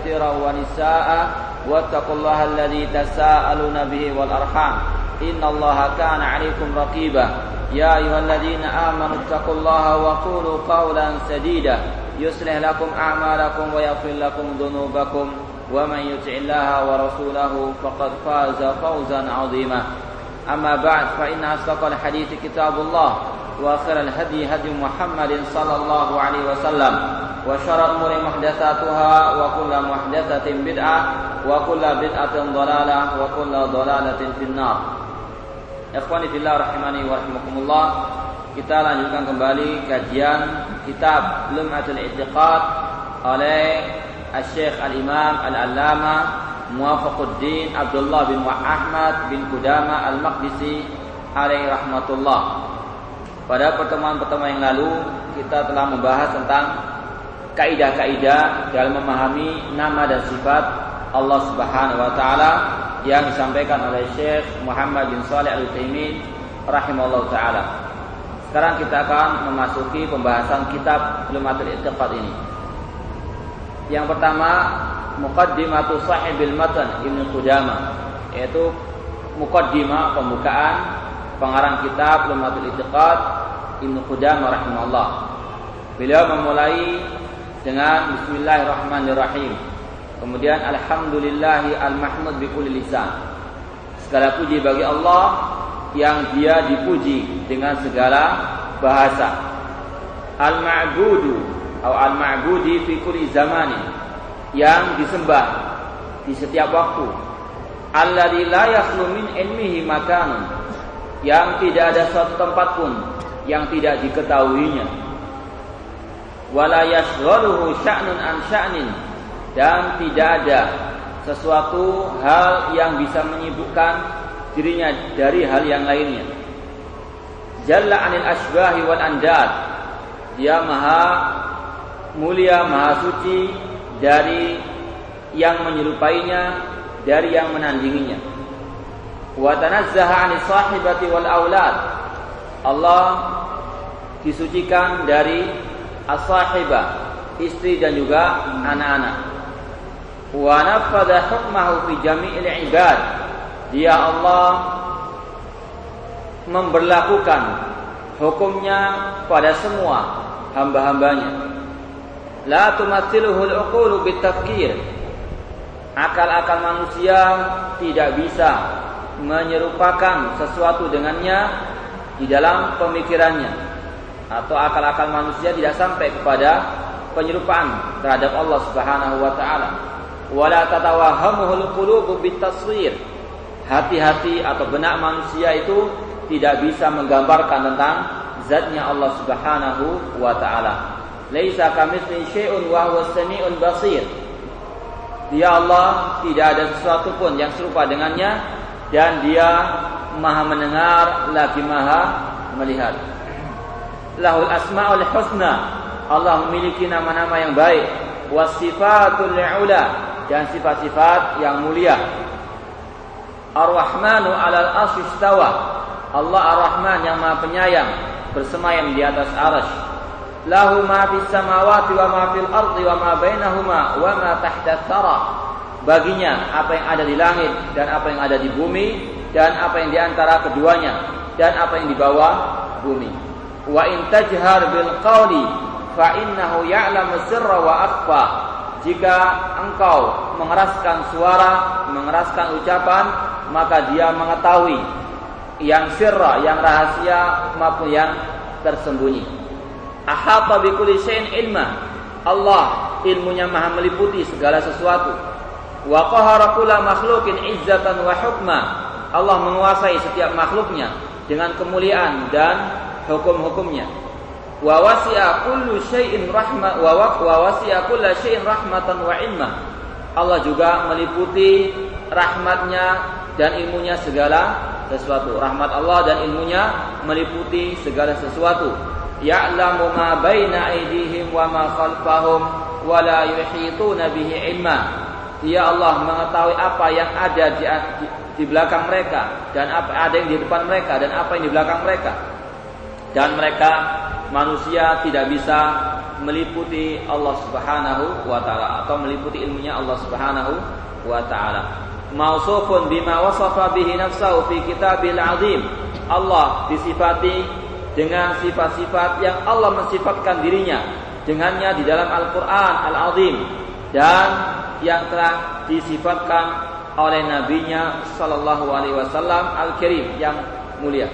كثيرا ونساء واتقوا الله الذي تساءلون به والأرحام إن الله كان عليكم رقيبا يا أيها الذين آمنوا اتقوا الله وقولوا قولا سديدا يصلح لكم أعمالكم ويغفر لكم ذنوبكم ومن يطع الله ورسوله فقد فاز فوزا عظيما أما بعد فإن أصدق الحديث كتاب الله وخير الهدي هدي محمد صلى الله عليه وسلم وشر الأمور محدثاتها وكل محدثة بدعة وكل بدعة ضلالة وكل ضلالة في النار. Ikhwani fillah rahimani wa rahimakumullah. Kita lanjutkan kembali kajian kitab Lum'atul I'tiqad oleh Syekh Al-Imam Al-Allamah Muwafaquddin Abdullah bin Ahmad bin Qudamah Al-Maqdisi alaihi rahmatullah. Pada pertemuan-pertemuan yang lalu kita telah membahas tentang kaidah-kaidah dalam memahami nama dan sifat Allah Subhanahu wa taala yang disampaikan oleh Syekh Muhammad bin Shalih Al-Utsaimin rahimahullah taala. Sekarang kita akan memasuki pembahasan kitab Lum'atul I'tiqad ini. Yang pertama, Muqaddimatu Sahibil Matan Ibnu Qudamah, yaitu muqaddimah pembukaan pengarang kitab Lum'atul I'tiqad Ibnu Qudamah rahimahullah. Beliau memulai dengan Bismillahirrahmanirrahim. Kemudian Alhamdulillahi al-mahmud bi kulli lisan. Segala puji bagi Allah yang Dia dipuji dengan segala bahasa. Al-ma'budu atau al-ma'budi fi kulli zamani, yang disembah di setiap waktu. Alladzi la yakhlu min ilmihi makanun, yang tidak ada suatu tempat pun yang tidak diketahuinya. Wala yashghaluhu sya'nun an sya'nin, dan tidak ada sesuatu hal yang bisa menyibukkan dirinya dari hal yang lainnya. Jalla 'anil asbahi wal andad, Dia maha mulia, maha suci dari yang menyerupainya, dari yang menandinginya. Wa tanazzaha 'anis sahibati wal aulad, Allah disucikan dari as-sahibah, istri dan juga anak-anak. Wa nafadha hukmahu fi jami'il ibad, Dia Allah memberlakukan hukumnya pada semua hamba-hambanya. La tumathiluhu al-uqulu bitafkir, akal-akal manusia tidak bisa menyerupakan sesuatu dengannya di dalam pemikirannya, atau akal-akal manusia tidak sampai kepada penyerupaan terhadap Allah Subhanahu wa taala. Wala tatawahamuhul qulubu bitaswir, hati-hati atau benak manusia itu tidak bisa menggambarkan tentang zatnya Allah Subhanahu wa taala. Laisa kamitslihi syai'un wa huwas sami'ul basir. Dia Allah tidak ada sesuatu pun yang serupa dengannya, dan Dia Maha mendengar lagi Maha melihat. Lahul asmaul husna, Allah memiliki nama-nama yang baik. Wasifatul ula, dan sifat-sifat yang mulia. Ar-Rahmanu 'alal 'arsy istawa, Allah Ar-Rahman yang Maha Penyayang bersemayam di atas arsy. Lahu ma fis samawati wa ma fil ardi wa ma bainahuma wa ma tahta tsara, baginya apa yang ada di langit dan apa yang ada di bumi, dan apa yang di antara keduanya dan apa yang di bawah bumi. Wa in tajhar bil qawli fa innahu ya'lamu sirra wa akhfa, jika engkau mengeraskan suara, mengeraskan ucapan, maka Dia mengetahui yang sirra, yang rahasia maupun yang tersembunyi. Ahata bi kulli syai'in ilma, Allah ilmunya maha meliputi segala sesuatu. Wa qahara kulla makhluqin izzatan wa hukma, Allah menguasai setiap makhluknya dengan kemuliaan dan hukum-hukumnya. Wa wasi'a kullu syai'in rahma wa wasi'a kullu syai'in rahmatan wa ilma, Allah juga meliputi rahmatnya dan ilmunya segala sesuatu. Rahmat Allah dan ilmunya meliputi segala sesuatu. Ya'lamu ma baina aydihim wa ma khalfahum wa la yuhituna bihi ilma, Dia Allah mengetahui apa yang ada di belakang mereka, dan apa ada yang di depan mereka, dan apa yang di belakang mereka, dan mereka manusia tidak bisa meliputi Allah Subhanahu wa taala atau meliputi ilmunya Allah Subhanahu wa taala. Mausufun bima wasafa bihi nafsahu fi kitabil azim. Allah disifati dengan sifat-sifat yang Allah mensifatkan dirinya dengannya di dalam Al-Qur'an Al-Azim dan yang telah disifatkan oleh nabinya sallallahu alaihi wasallam Al-Karim yang mulia.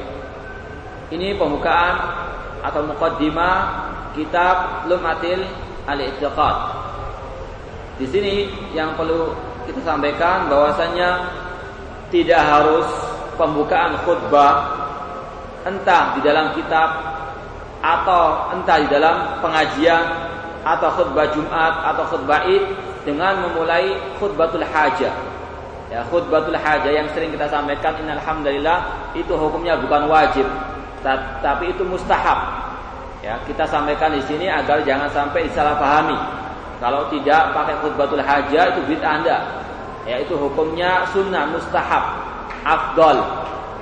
Ini pembukaan atau muqaddimah kitab Lum'atil Al-I'tiqad. Di sini yang perlu kita sampaikan bahwasanya tidak harus pembukaan khutbah entah di dalam kitab atau entah di dalam pengajian atau khutbah Jumat atau khutbah Id dengan memulai khutbatul hajah. Ya, khutbatul hajah yang sering kita sampaikan innal hamdalillah itu hukumnya bukan wajib, tapi itu mustahab. Ya, kita sampaikan di sini agar jangan sampai disalahpahami. Kalau tidak pakai khutbatul hajah itu bid'ah Anda. Ya, itu hukumnya sunnah mustahab, afdal,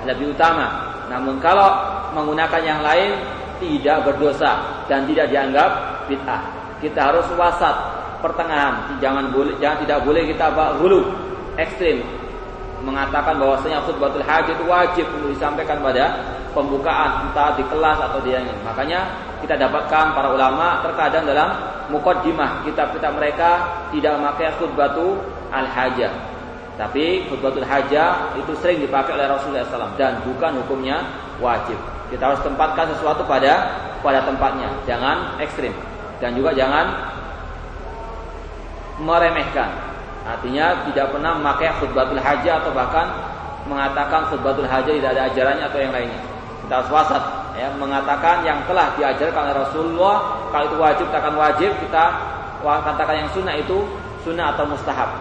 lebih utama. Namun kalau menggunakan yang lain tidak berdosa dan tidak dianggap bid'ah. Kita harus wasat, pertengahan. Tidak boleh kita ghulu, ekstrim, mengatakan bahwasanya khutbatul hajah itu wajib untuk disampaikan pada pembukaan entah di kelas atau di yang lain. Makanya kita dapatkan para ulama terkadang dalam muqaddimah kitab-kitab mereka tidak memakai khutbatul al-hajah. Tapi khutbatul hajah itu sering dipakai oleh Rasulullah SAW dan bukan hukumnya wajib. Kita harus tempatkan sesuatu pada tempatnya, jangan ekstrim dan juga jangan meremehkan. Artinya tidak pernah memakai khutbatul hajah atau bahkan mengatakan khutbatul hajah tidak ada ajarannya atau yang lainnya. Kita harus wasat, ya, mengatakan yang telah diajarkan oleh Rasulullah. Kalau itu wajib, takkan wajib. Kita katakan yang sunnah itu sunnah atau mustahab.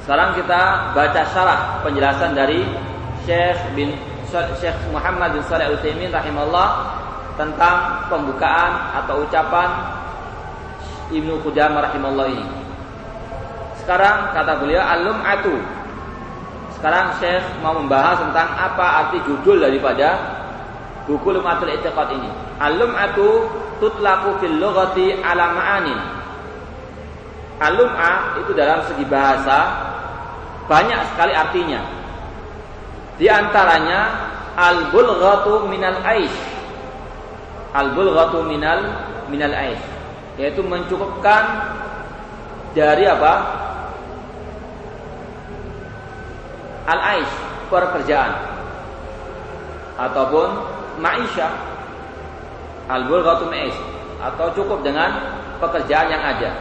Sekarang kita baca syarah penjelasan dari Syekh Muhammad bin Shalih Al-Utsaimin rahimahullah tentang pembukaan atau ucapan Ibnu Qudamah rahimahullah ini. Sekarang kata beliau al-lum'atu. Sekarang Syekh mau membahas tentang apa arti judul daripada buku Lum'atul I'tiqad ini. Al-lum'atu tutlaqu fil lughati ala ma'anin. Al-lum'ah itu dalam segi bahasa banyak sekali artinya. Di antaranya al-bulghatu minal aish. Al-bulghatu minal aish, yaitu mencukupkan dari apa? Al-aish, pekerjaan ataupun ma'isyah. Al-bulghatu ma'ish, atau cukup dengan pekerjaan yang ada.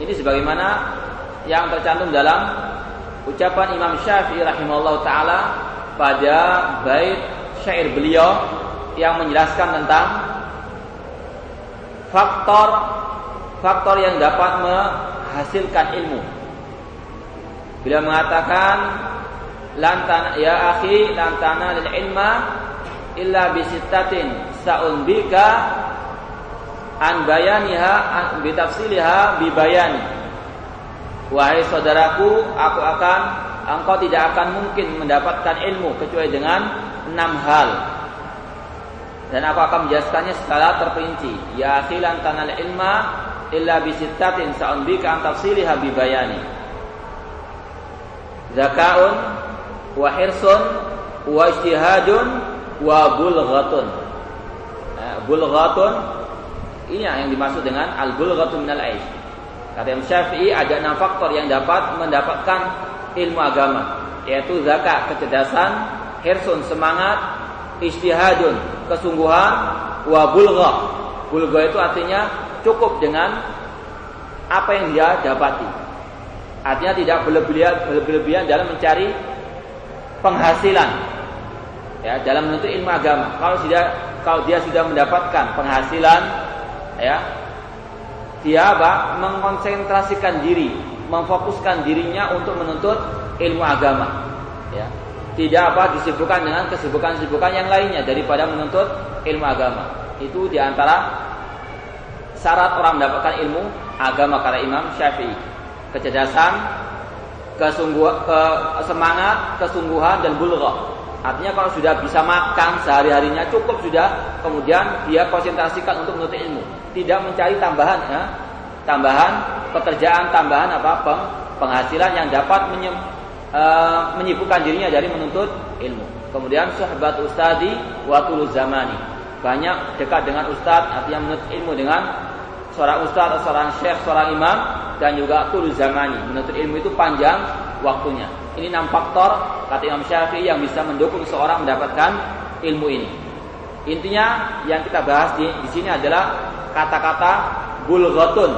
Ini sebagaimana yang tercantum dalam ucapan Imam Syafi'i rahimahullah ta'ala pada bait syair beliau yang menjelaskan tentang faktor yang dapat menghasilkan ilmu. Beliau mengatakan lantana ya akhi lantana lil ilma illa bisittatin sa'unbika an bayaniha an bitafsiliha bibayani. Wahai saudaraku, engkau tidak akan mungkin mendapatkan ilmu kecuali dengan 6 hal. Dan aku akan menjelaskannya secara terperinci. Ya akhi lan tanal ilma illa bisittatin sa'unbika an tafsiliha bibayani. Zaka'un wa hirsun wa ijtihadun wa bulghatun. Bulghatun ini yang dimaksud dengan al-bulghatu minal aish. Kata Imam Syafi'i ada 6 faktor yang dapat mendapatkan ilmu agama, yaitu zakat, kecerdasan, hirsun, semangat, ijtihadun, kesungguhan, wa bulghah. Bulghah itu artinya cukup dengan apa yang dia dapati. Artinya tidak berlebihan dalam mencari penghasilan, ya, dalam menuntut ilmu agama. Kalau dia sudah mendapatkan penghasilan, ya, dia mengkonsentrasikan diri, memfokuskan dirinya untuk menuntut ilmu agama, ya. Tidak disibukkan dengan kesibukan-kesibukan yang lainnya daripada menuntut ilmu agama. Itu diantara syarat orang mendapatkan ilmu agama kata Imam Syafi'i. Kecerdasan, semangat, kesungguhan dan bulghah. Artinya kalau sudah bisa makan sehari-harinya cukup sudah, kemudian dia konsentrasikan untuk menuntut ilmu, tidak mencari tambahan pekerjaan, tambahan penghasilan yang dapat menyibukkan dirinya dari menuntut ilmu. Kemudian suhbat ustadi wa tuluz zamani, banyak dekat dengan ustaz, artinya menuntut ilmu dengan seorang ustaz, seorang syekh, seorang imam, dan juga tuluz zamani, menuntut ilmu itu panjang waktunya. Ini 6 faktor kata Imam Syafi'i yang bisa mendukung seorang mendapatkan ilmu ini. Intinya yang kita bahas di sini adalah kata-kata bulghatun.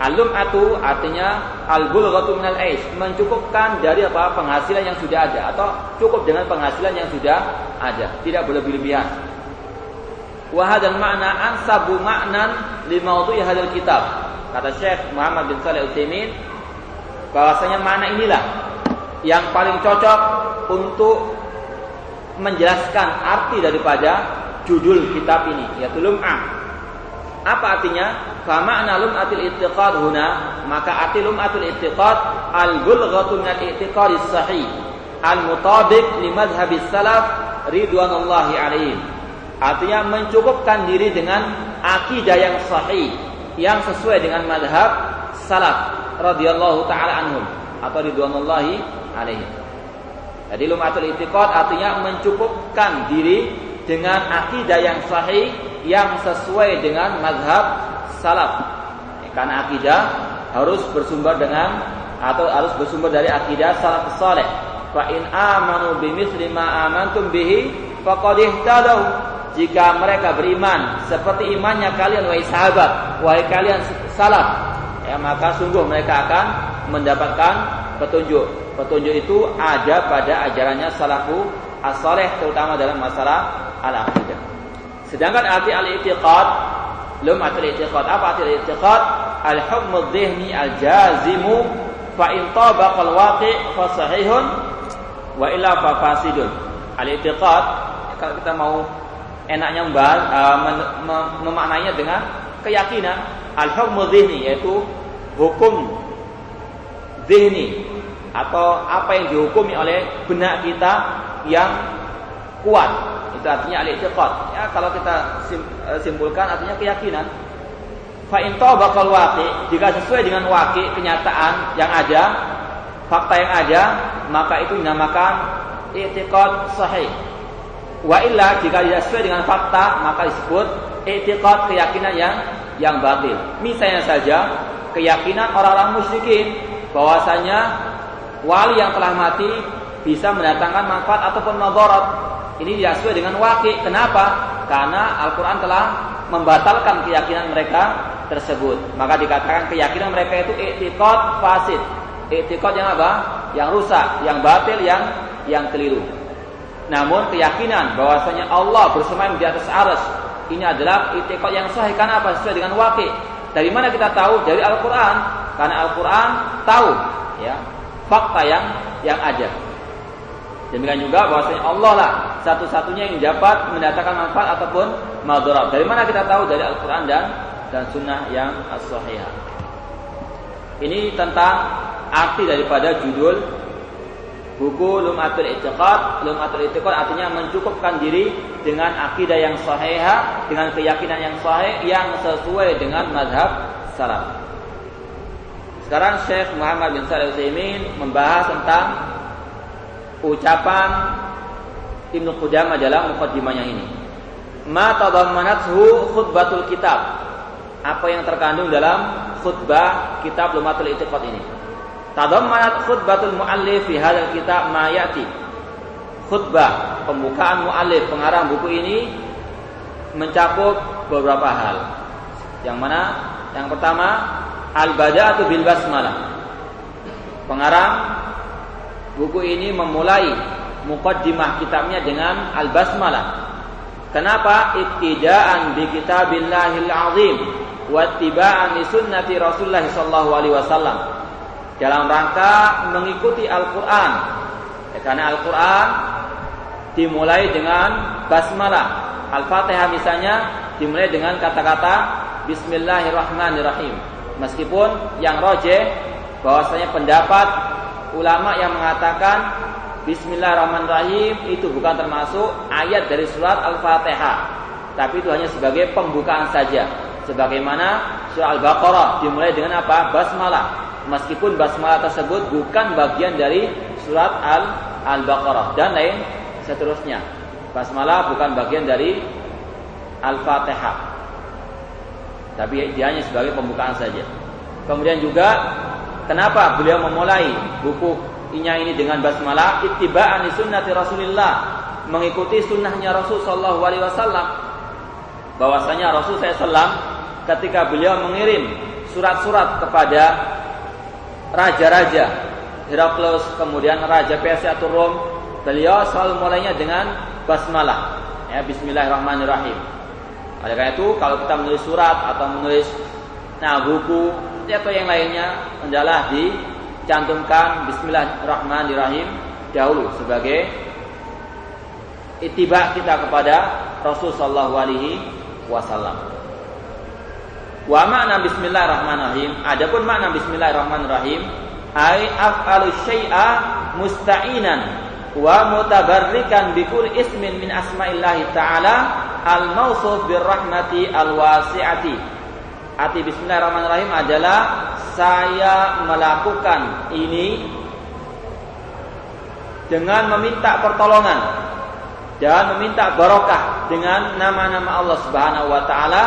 Al-lum'atu artinya al-bulghatu minal aish, mencukupkan dari penghasilan yang sudah ada, atau cukup dengan penghasilan yang sudah ada, tidak berlebih-lebihan. Wa hadzal ma'na ansabu ma'nan li mawdu'i hadzal kitab. Kata Syekh Muhammad bin Shalih Al-Utsaimin, bahwasanya makna inilah yang paling cocok untuk menjelaskan arti daripada judul kitab ini, yaitu lum'ah. Apa artinya? Fa ma'na lum'atil i'tiqad huna, maka arti lum'atul i'tiqad al-bulghatu min al-i'tiqad as-sahih al-mutabiq li madhhabis salaf ridwanullahi alaihim. Artinya mencukupkan diri dengan akidah yang sahih, yang sesuai dengan madhab salaf radhiyallahu taala anhum atau ridwanullahi alaihim. Jadi lum'atul i'tiqad artinya mencukupkan diri dengan akidah yang sahih, yang sesuai dengan mazhab salaf. Karena akidah harus bersumber dari akidah salafus saleh. Fa in amanu bimithli ma amantum bihi faqad ihtadaw. Jika mereka beriman seperti imannya kalian wahai sahabat, wahai kalian salaf, maka sungguh mereka akan mendapatkan petunjuk. Petunjuk itu ada pada ajarannya salafus as-saleh, terutama dalam masalah al-aqidah. Sedangkan arti al-i'tiqad, lum'atul i'tiqad, apa arti al-i'tiqad? Al-hukmu adh-dhihni al-jazimu fa in tabaqa al-waqi' fa sahihun wa illa fa fasidun. Al-i'tiqad, kalau kita mau enaknya memaknainya dengan keyakinan, al-hukmu adh-dhihni, yaitu hukum dhihni atau apa yang dihukumi oleh benak kita yang kuat. Itu artinya al-i'tiqad. Ya, kalau kita simpulkan artinya keyakinan. Fa in tabaqal waqi', jika sesuai dengan waqi', kenyataan yang ada, fakta yang ada, maka itu dinamakan i'tiqad sahih. Wa illa, jika tidak sesuai dengan fakta, maka disebut i'tiqad, keyakinan yang batil. Misalnya saja keyakinan orang-orang musyrikin bahwasanya wali yang telah mati bisa mendatangkan manfaat ataupun madarat. Ini tidak sesuai dengan waqi'. Kenapa? Karena Al-Quran telah membatalkan keyakinan mereka tersebut. Maka dikatakan keyakinan mereka itu i'tiqad fasid. I'tiqad yang apa? Yang rusak, yang batil, yang keliru. Namun keyakinan bahwasanya Allah bersemayam di atas arsy, ini adalah i'tiqad yang sahih. Karena apa? Sesuai dengan waqi'. Dari mana kita tahu? Dari Al-Quran. Karena Al-Quran tahu fakta yang ada. Demikian juga bahwasanya Allah lah satu-satunya yang dapat mendatangkan manfaat ataupun madarat. Dari mana kita tahu? Dari Al-Quran dan sunnah yang as-sahihah. Ini tentang arti daripada judul buku Lum'atul I'tiqad. Lum'atul I'tiqad artinya mencukupkan diri dengan akidah yang sahihah, dengan keyakinan yang sahih, yang sesuai dengan mazhab salaf. Sekarang Syekh Muhammad bin Shalih Al-Utsaimin membahas tentang ucapan Ibnu Qudamah dalam muqaddimahnya ini. Ma tadammanathu khutbatul kitab. Apa yang terkandung dalam khutbah kitab Lum'atul I'tiqad ini. Tadammanat khutbatul muallif fi hadzal kitab ma ya'ti. Khutbah pembukaan muallif pengarang buku ini mencakup beberapa hal. Yang mana? Yang pertama, al-bada'atu bil basmalah. Pengarang buku ini memulai muqaddimah kitabnya dengan al-basmalah. Kenapa? Ittida'an bi kitabillahil azim wa ittiba'an li sunnati Rasulullah sallallahu alaihi wasallam. Dalam rangka mengikuti Al-Qur'an. Karena Al-Qur'an dimulai dengan basmalah. Al-Fatihah misalnya dimulai dengan kata-kata Bismillahirrahmanirrahim. Meskipun yang rajih bahwasanya pendapat ulama yang mengatakan Bismillahirrahmanirrahim itu bukan termasuk ayat dari surat Al-Fatihah, tapi itu hanya sebagai pembukaan saja. Sebagaimana surah Al-Baqarah dimulai dengan apa? Basmalah. Meskipun basmalah tersebut bukan bagian dari surat Al-Baqarah dan lain seterusnya. Basmalah bukan bagian dari Al-Fatihah, tapi dia hanya sebagai pembukaan saja. Kemudian juga kenapa beliau memulai bukunya ini dengan basmalah? Ittiba'an li sunnati Rasulillah, mengikuti sunnahnya Rasul sallallahu alaihi wasallam. Bahwasanya Rasul SAW ketika beliau mengirim surat-surat kepada raja-raja Heraklius, kemudian raja Persia atau Rom, beliau selalu mulainya dengan basmalah, ya, Bismillahirrahmanirrahim. Oleh karena itu kalau kita menulis surat atau menulis buku atau yang lainnya, hendaklah dicantumkan Bismillahirrahmanirrahim dahulu sebagai ittiba kita kepada Rasul sallallahu alaihi wasallam. Wa makna Bismillahirrahmanirrahim, adapun makna Bismillahirrahmanirrahim, ai af'alu syai'a musta'inan wa mutabarrikan bi kulli ismin min asma'illahi ta'ala al-mawsuf birrahmati al-wasi'ati. Arti Bismillahirrahmanirrahim adalah saya melakukan ini dengan meminta pertolongan dan meminta barokah dengan nama-nama Allah Subhanahu wa taala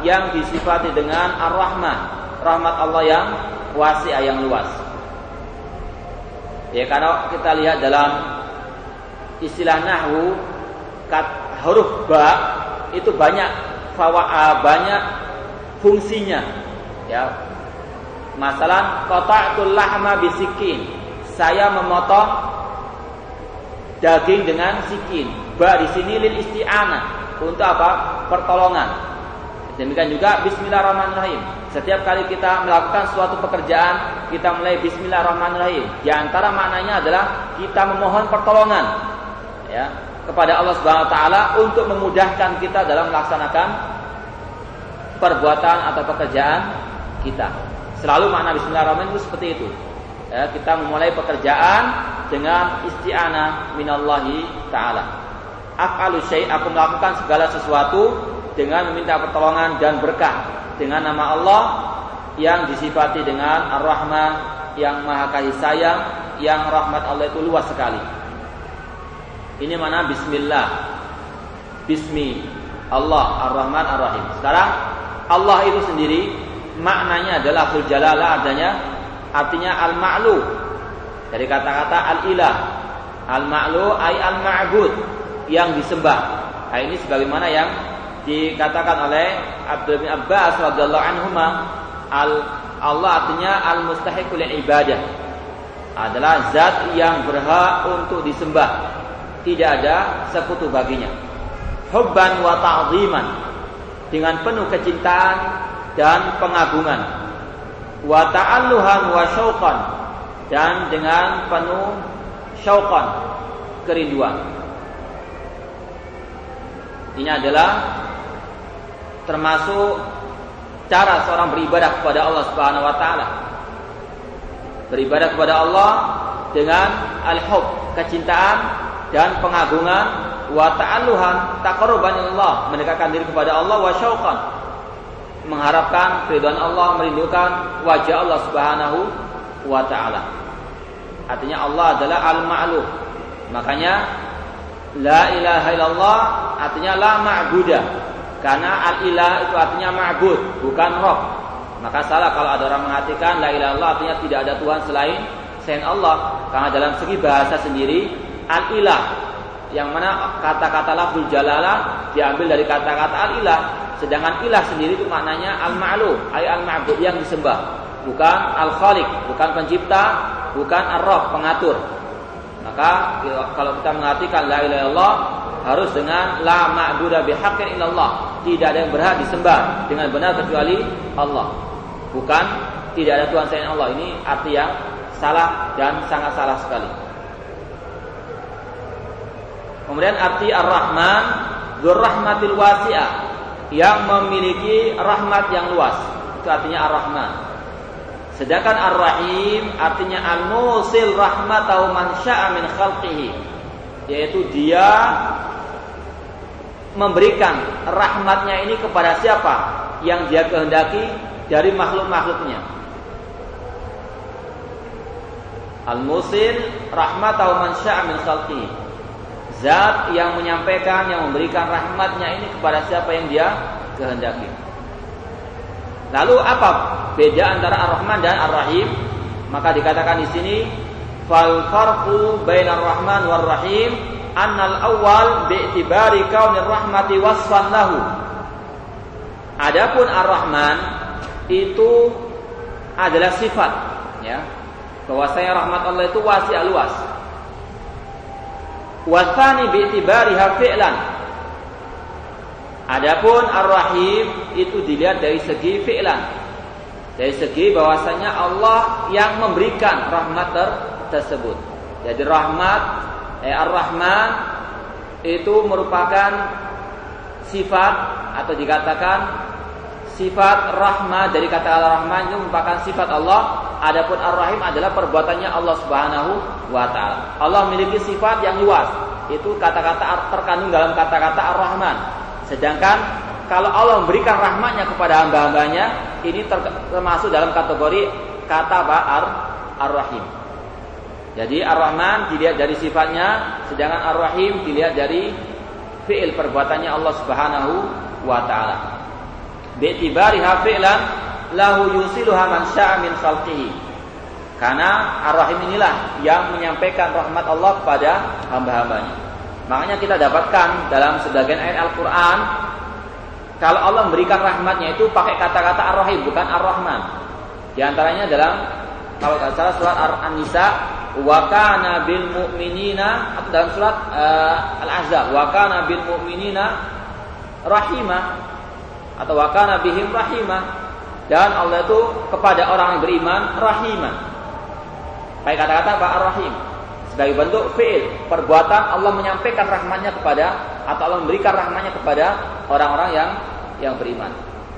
yang disifati dengan Ar-Rahman, rahmat Allah yang wasi'ah, yang luas. Ya, kalau kita lihat dalam istilah nahwu, huruf ba itu banyak fungsinya. Ya. Masalan, qata'tul lahma bisikin, saya memotong daging dengan sikin. Ba di sini lil isti'anah, untuk apa? Pertolongan. Demikian juga Bismillahirrahmanirrahim. Setiap kali kita melakukan suatu pekerjaan, kita mulai Bismillahirrahmanirrahim. Di antara maknanya adalah kita memohon pertolongan, ya, kepada Allah Subhanahu wa taala untuk memudahkan kita dalam melaksanakan perbuatan atau pekerjaan kita. Selalu makna Bismillahirrahmanirrahim itu seperti itu. Ya, kita memulai pekerjaan dengan isti'anah minallahi taala. Af'alu syai', aku melakukan segala sesuatu dengan meminta pertolongan dan berkah dengan nama Allah yang disifati dengan Ar-Rahman, yang maha kasih sayang, yang rahmat Allah itu luas sekali. Ini mana Bismillah, Bismi Allah Ar-Rahman Ar-Rahim. Sekarang Allah itu sendiri maknanya adalah lafzul jalalah, artinya al-ma'lu, dari kata-kata al-ilah. Al-ma'lu ay al-ma'bud, yang disembah. Nah, ini sebagaimana yang dikatakan oleh Abdullah bin Abbas radhiyallahu anhuma, Allah artinya al-mustahiqul ibadah, adalah zat yang berhak untuk disembah, tidak ada sekutu baginya. Hubban wa ta'ziman, dengan penuh kecintaan dan pengagungan. Wa ta'alluhan wa syauqan, dan dengan penuh syauqan, kerinduan. Ini adalah termasuk cara seorang beribadah kepada Allah Subhanahu wa taala. Beribadah kepada Allah dengan al-hub, kecintaan dan pengagungan, wa ta'alluhan, taqarruban ilallah, mendekatkan diri kepada Allah, wa syauqan, mengharapkan keridhaan Allah, merindukan wajah Allah Subhanahu wa taala. Artinya Allah adalah al-ma'luh. Makanya la ilaha illallah artinya la ma'budah. Karena al-ilah itu artinya ma'bud, bukan roh. Maka salah kalau ada orang mengartikan la ilaha illallah artinya tidak ada Tuhan selain Allah. Karena dalam segi bahasa sendiri, al-ilah, yang mana kata-kata lafzul jalalah diambil dari kata-kata al-ilah. Sedangkan ilah sendiri itu maknanya al-ma'lu, ay al-ma'bud, yang disembah, bukan al-khaliq, bukan pencipta, bukan ar-rabb, pengatur. Maka kalau kita mengartikan la ilaha illallah harus dengan la ma'budu bihaqqin illallah, tidak ada yang berhak disembah dengan benar kecuali Allah, bukan tidak ada Tuhan selain Allah. Ini arti yang salah dan sangat salah sekali. Kemudian arti Ar-Rahman, dzurrahmatil wasi'ah, yang memiliki rahmat yang luas, itu artinya Ar-Rahman. Sedangkan Ar-Rahim artinya al-musil rahmatahu man syaa min khalqihi, yaitu dia memberikan rahmatnya ini kepada siapa yang dia kehendaki dari makhluk-makhluknya. Al-musil rahmatahu man syaa min khalqihi, zat yang menyampaikan, yang memberikan rahmatnya ini kepada siapa yang dia kehendaki. Lalu apa beda antara Ar-Rahman dan Ar-Rahim? Maka dikatakan di sini fal farqu bainar rahman war rahim annal awwal bi'tibari kaunir rahmati wasfan lahu. Adapun Ar-Rahman itu adalah sifat, ya. Bahwasanya rahmat Allah itu wasi' luas. Wasani bi'tibariha fi'lan. Adapun Ar-Rahim itu dilihat dari segi fi'lan, dari segi bahwasanya Allah yang memberikan rahmat tersebut. Jadi rahmat Ar-Rahman itu merupakan sifat atau dikatakan sifat rahmat, dari kata Ar-Rahman itu merupakan sifat Allah. Adapun Ar-Rahim adalah perbuatannya Allah Subhanahu wa taala. Allah memiliki sifat yang luas. Itu kata-kata terkandung dalam kata-kata Ar-Rahman. Sedangkan kalau Allah memberikan rahmatnya kepada hamba-hambanya, ini termasuk dalam kategori kata Ar-Rahim. Jadi Ar-Rahman dilihat dari sifatnya, sedangkan Ar-Rahim dilihat dari fi'il perbuatannya Allah Subhanahu wa taala. Bi'tibariha fi'lan lahu yusiluha man syaa min khalqihi. Karena Ar-Rahim inilah yang menyampaikan rahmat Allah kepada hamba-hambanya. Makanya kita dapatkan dalam sebagian ayat Al-Quran, kalau Allah memberikan rahmatnya itu pakai kata-kata Ar-Rahim, bukan Ar-Rahman. Di antaranya dalam, kalau tidak salah, surat An-Nisa, wa kana bil mu'minina, atau dalam surat Al-Ahzab, wa kana bil mu'minina rahimah, atau wa kana bihim rahimah. Dan Allah itu kepada orang yang beriman rahimah. Pakai kata-kata apa? Ar-Rahim. Sebagai bentuk fi'il, perbuatan Allah menyampaikan rahmatnya kepada, atau Allah memberikan rahmatnya kepada orang-orang yang beriman.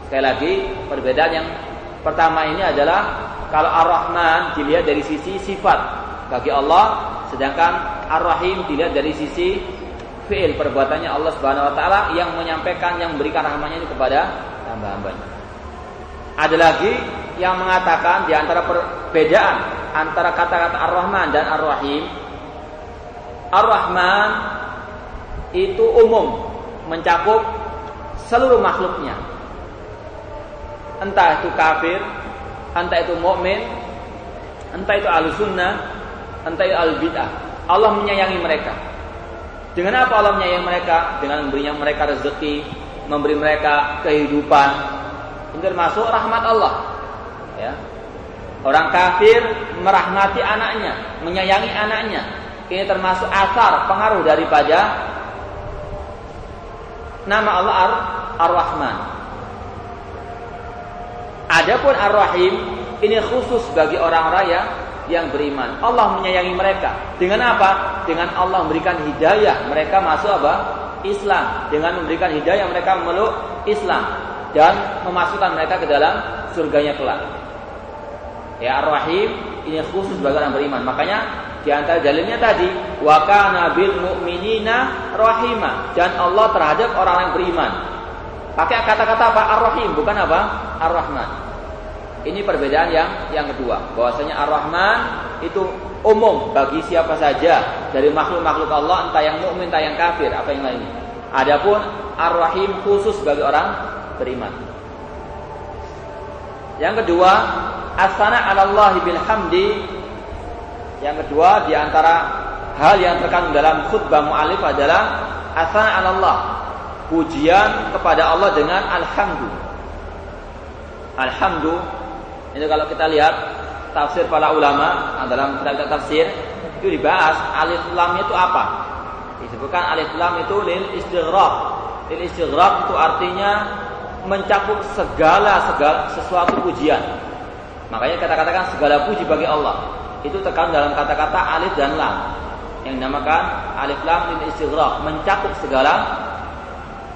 Sekali lagi, perbedaan yang pertama ini adalah kalau Ar-Rahman dilihat dari sisi sifat bagi Allah, sedangkan Ar-Rahim dilihat dari sisi fi'il, perbuatannya Allah Subhanahu wa taala yang menyampaikan, yang memberikan rahmatnya itu kepada hamba-hambanya. Ada lagi yang mengatakan di antara perbedaan antara kata-kata Ar-Rahman dan Ar-Rahim, Ar-Rahman itu umum, mencakup seluruh makhluknya. Entah itu kafir, entah itu mukmin, entah itu ahlussunnah, entah itu al-bid'ah. Allah menyayangi mereka. Dengan apa Allah menyayangi mereka? Dengan memberinya mereka rezeki, memberi mereka kehidupan. Ini termasuk rahmat Allah. Ya. Orang kafir merahmati anaknya, menyayangi anaknya. Ini termasuk asar, pengaruh daripada nama Allah Ar-Rahman. Adapun Ar-Rahim ini khusus bagi orang-orang yang beriman. Allah menyayangi mereka. Dengan apa? Dengan Allah memberikan hidayah, mereka masuk apa? Islam. Dengan memberikan hidayah mereka memeluk Islam dan memasukkan mereka ke dalam surganya kelak. Ya, Ar-Rahim ini khusus bagi orang beriman. Makanya di antara dalilnya tadi, wa kana bil mu'minina rahimah, dan Allah terhadap orang yang beriman. Pakai kata-kata apa? Ar-Rahim, bukan apa? Ar-Rahman. Ini perbedaan yang kedua, bahwasanya Ar-Rahman itu umum bagi siapa saja dari makhluk-makhluk Allah, entah yang mukmin, entah yang kafir, apa yang lainnya. Adapun Ar-Rahim khusus bagi orang beriman. Yang kedua, as-sana 'alallahi bil hamdi. Yang kedua di antara hal yang terkandung dalam khutbah mu'allif adalah as-sana 'alallah, pujian kepada Allah dengan alhamdu. Alhamdu itu kalau kita lihat tafsir para ulama dalam kitab tafsir itu dibahas alif lam itu apa. Disebutkan alif lam itu lil istighraq. Lil istighraq itu artinya mencakup segala sesuatu pujian. Makanya kata-katakan segala puji bagi Allah. Itu terkandung dalam kata-kata alif dan lam yang dinamakan alif lam lil istighraq, mencakup segala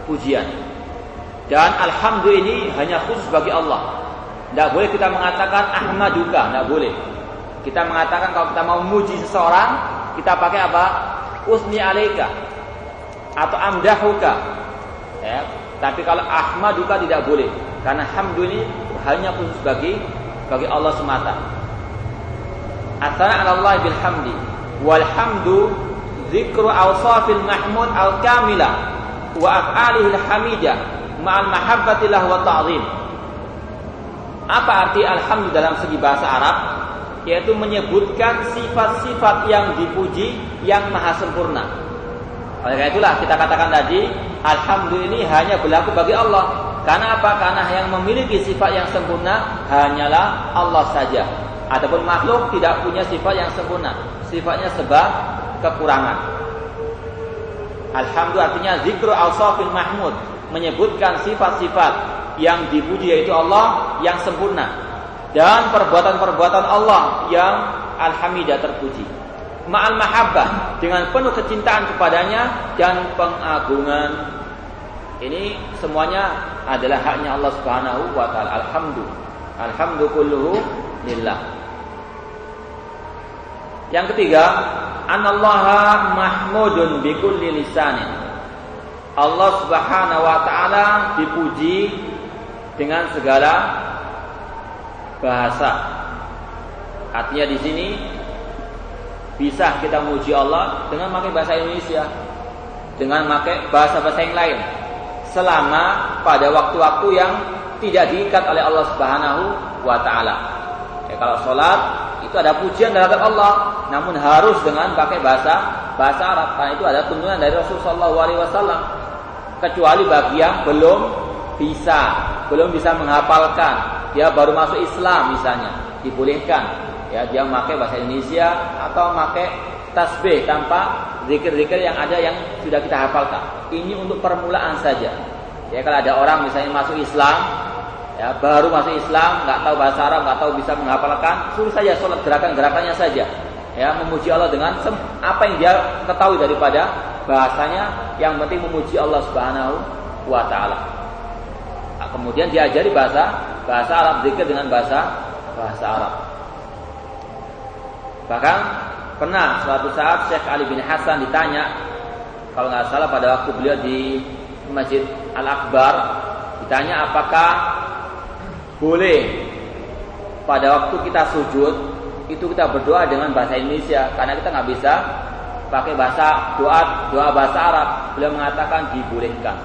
pujian. Dan alhamdulillah ini hanya khusus bagi Allah. Tidak boleh kita mengatakan ahmaduka, tidak boleh. Kita mengatakan kalau kita mau memuji seseorang, kita pakai apa? Usni alaika atau amdahuka. Ya. Tapi kalau ahmaduka tidak boleh, karena hamdu ini hanya khusus bagi Allah semata. Asana 'ala Allah bil hamdi. Wal hamdu dzikru awsafil mahmud al kamilah wa af'alihi al hamidah ma'al mahabbatillah wa ta'zim. Apa arti alhamdu dalam segi bahasa Arab? Yaitu menyebutkan sifat-sifat yang dipuji yang maha sempurna. Oleh karena itulah kita katakan tadi, alhamdu ini hanya berlaku bagi Allah. Karena apa? Karena yang memiliki sifat yang sempurna hanyalah Allah saja. Adapun makhluk tidak punya sifat yang sempurna. Sifatnya sebab kekurangan. Alhamdu artinya zikru awsafil mahmud, menyebutkan sifat-sifat yang dipuji yaitu Allah yang sempurna, dan perbuatan-perbuatan Allah yang alhamidah terpuji. Ma'al mahabbah, dengan penuh kecintaan kepadanya dan pengagungan. Ini semuanya adalah haknya Allah Subhanahu wa taala. Alhamdu kulluhu lillah. Yang ketiga, anallaha mahmudun bi kulli lisanin. Allah Subhanahu wa taala dipuji dengan segala bahasa. Artinya di sini bisa kita memuji Allah dengan memakai bahasa Indonesia, dengan memakai bahasa-bahasa yang lain, selama pada waktu-waktu yang tidak diikat oleh Allah Subhanahu wa taala. Ya, kalau sholat itu ada pujian terhadap Allah, namun harus dengan pakai bahasa Arab. Karena itu ada tuntunan dari Rasulullah SAW. Kecuali bagi yang belum bisa menghafalkan, dia baru masuk Islam misalnya, dibolehkan. Ya, dia memakai bahasa Indonesia atau memakai tasbih tanpa zikir-zikir yang ada yang sudah kita hafalkan. Ini untuk permulaan saja. Ya, kalau ada orang misalnya masuk Islam, ya baru masuk Islam, nggak tahu bahasa Arab, nggak tahu bisa menghafalkan, suruh saja sholat gerakan-gerakannya saja. Ya, memuji Allah dengan apa yang dia ketahui daripada bahasanya, yang penting memuji Allah Subhanahu wa taala. Nah, kemudian diajari bahasa Arab, zikir dengan bahasa Arab. Bahkan pernah suatu saat Syekh Ali bin Hasan ditanya, kalau nggak salah pada waktu beliau di Masjid Al-Akbar, ditanya apakah boleh pada waktu kita sujud itu kita berdoa dengan bahasa Indonesia, karena kita nggak bisa pakai bahasa doa bahasa Arab. Beliau mengatakan dibolehkan.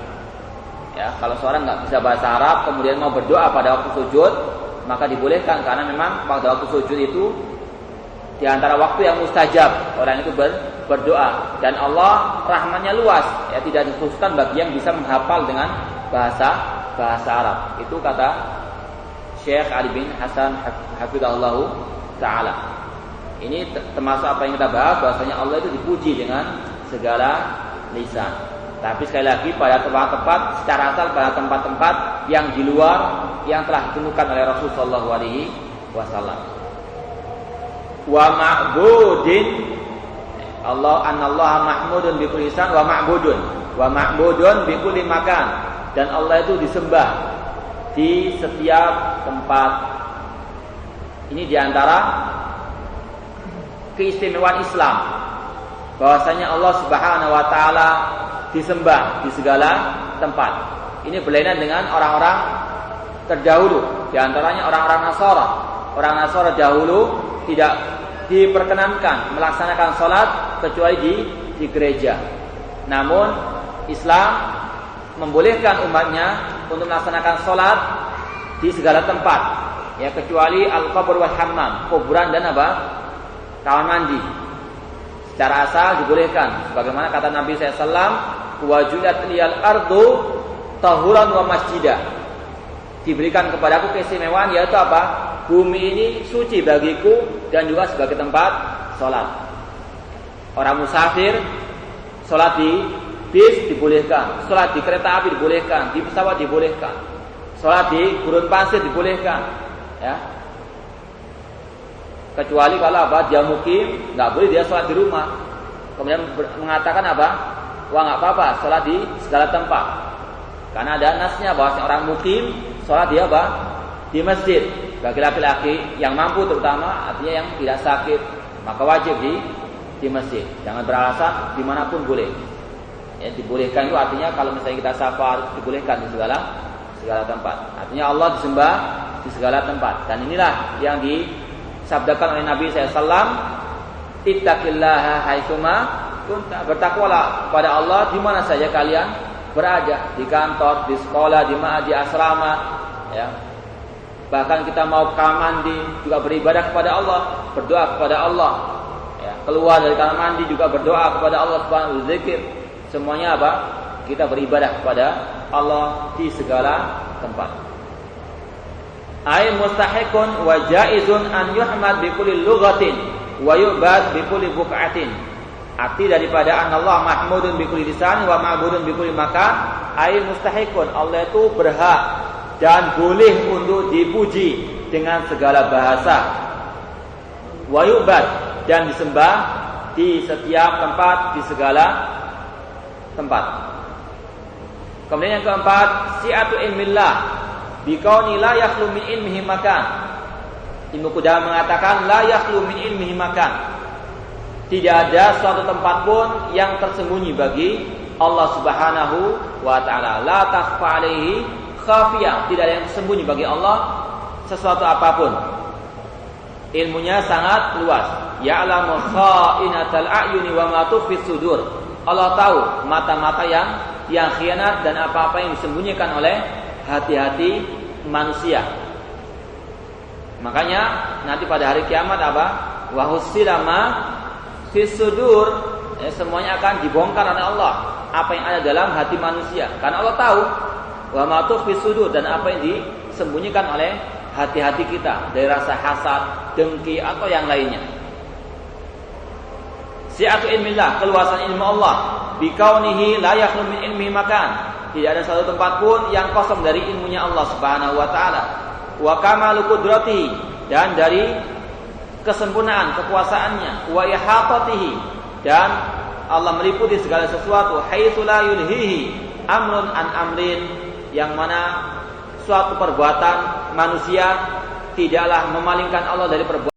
Ya, kalau seorang nggak bisa bahasa Arab kemudian mau berdoa pada waktu sujud, maka dibolehkan, karena memang pada waktu sujud itu di antara waktu yang mustajab orang itu berdoa, dan Allah rahmannya luas, ya tidak dikhususkan bagi yang bisa menghafal dengan bahasa Arab. Itu kata Syekh Ali bin Hasan hafizahullah taala. Ini termasuk apa yang kita bahas, bahwasanya Allah itu dipuji dengan segala lisan. Tapi sekali lagi pada tempat-tempat secara asal, pada tempat-tempat yang di luar yang telah ditemukan oleh Rasulullah sallallahu alaihi wasallam. Wa ma'budin, Allah anallaha mahmudun bi kulli lisan wa ma'budun bi kulli makan, dan Allah itu disembah di setiap tempat. Ini diantara keistimewaan Islam, bahwasanya Allah Subhanahu wa taala disembah di segala tempat. Ini berlainan dengan orang-orang terdahulu, di antaranya orang-orang Nasara. Orang Nasara dahulu tidak diperkenankan melaksanakan sholat kecuali di gereja. Namun Islam membolehkan umatnya untuk melaksanakan sholat di segala tempat, ya kecuali al-qabr wal hammam, kuburan dan kamar mandi. Secara asal dibolehkan, sebagaimana kata Nabi SAW, wa julat liyal ardu tahuran wa masjidah. Diberikan kepadaku keistimewaan, yaitu apa? Bumi ini suci bagiku dan juga sebagai tempat sholat. Orang musafir sholat di bis dibolehkan, sholat di kereta api dibolehkan, di pesawat dibolehkan, sholat di gurun pasir dibolehkan, ya. Kecuali kalau dia mukim, nggak boleh dia sholat di rumah. Kemudian mengatakan wah nggak apa-apa sholat di segala tempat, karena ada nasnya bahwa orang mukim sholat di di masjid. Bagi laki-laki yang mampu terutama, artinya yang tidak sakit, maka wajib di masjid. Jangan beralasan dimanapun boleh. Ya, dibolehkan itu artinya kalau misalnya kita safar, dibolehkan di segala tempat. Artinya Allah disembah di segala tempat. Dan inilah yang disabdakan oleh Nabi SAW, ittaqillaha haitsuma kunta, bertakwalah kepada Allah di mana saja kalian berada, di kantor, di sekolah, di asrama, ya. Bahkan kita mau kamar mandi juga beribadah kepada Allah, berdoa kepada Allah, ya. Keluar dari kamar mandi juga berdoa kepada Allah Subhanahu wa taala, zikir. Semuanya apa? Kita beribadah kepada Allah di segala tempat. Ai mustahiqun wa jaizun an yuhmad bi kulli lughatin wa yu'bad bi kulli buq'atin. Arti daripada anallah mahmudun bi kulli lisan wa ma'budun bi kulli makan, ai mustahiqun, Allah itu berhak dan boleh untuk dipuji dengan segala bahasa. Wa yu'bad, dan disembah di setiap tempat, di segala tempat. Kemudian yang keempat, si'atu ilmillah biqauni la yakhlu min ilmihi makan. Ibnu Qudamah mengatakan la yakhlu min ilmihi makan. Tidak ada suatu tempat pun yang tersembunyi bagi Allah Subhanahu wa taala. La takhfa alaihi khafiyah, tidak ada yang tersembunyi bagi Allah sesuatu apapun. Ilmunya sangat luas. Ya'lamu kha'inatal a'yuni wa ma tukhfis sudur. Allah tahu mata-mata yang khianat dan apa-apa yang disembunyikan oleh hati-hati manusia. Makanya nanti pada hari kiamat apa? Wa husila ma fis sudur, ya, semuanya akan dibongkar oleh Allah, apa yang ada dalam hati manusia. Karena Allah tahu wa ma tukhfis sudur, dan apa yang disembunyikan oleh hati-hati kita dari rasa hasad, dengki atau yang lainnya. Si'atu ilmillah, keluasan ilmu Allah, bikaunihi la yakhlu min ilmihi makan. Tidak ada satu tempat pun yang kosong dari ilmunya Allah Subhanahu wa taala. Wa kamalu qudratihi, dan dari kesempurnaan kekuasaannya. Wa ihatatihi, dan Allah meliputi segala sesuatu. Haitsu la yulhihi amrun an amrin, yang mana suatu perbuatan manusia tidaklah memalingkan Allah dari perbuatan